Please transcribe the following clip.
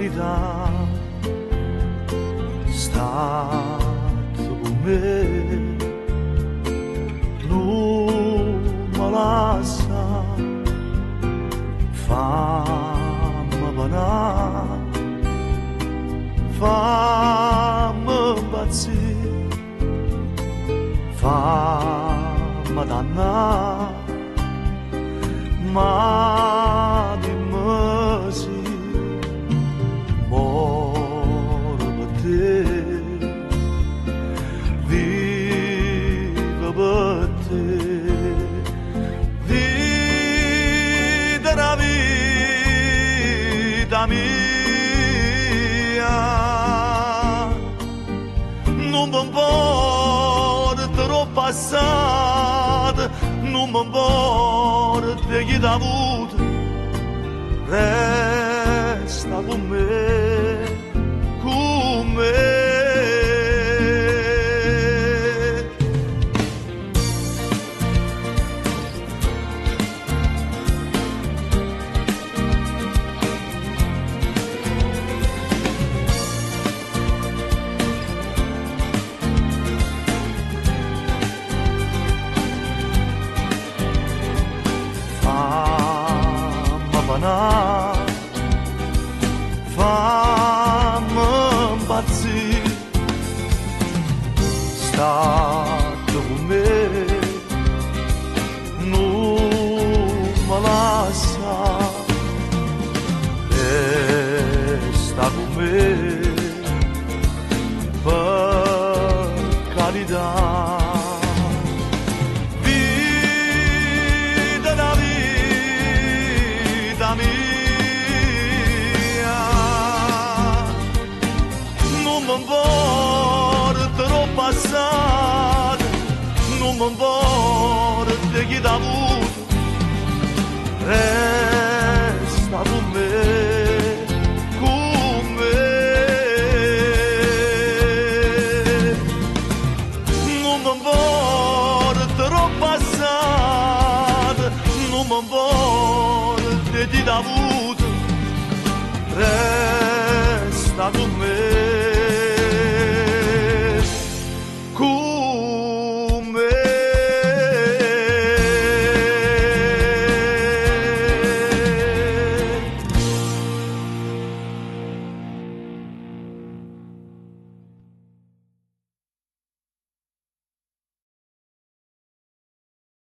carità, stato con me, non mi lascia, fammi panare, fammi impazzire, fammi dannare, ma dimmi sì, muore per te, vivo per te, vita la vita mia, non mi importa troppo passato, non mi importa chi t'ha avuto, resta con me, con me. Fammi impazzire, stato con me, non mi lascia, resta con me, per carità. Non mi importa troppo passato, non mi importa chi t'ha avuto, resta con me, con me. Non mi importa troppo passato, non mi importa chi t'ha avuto, resta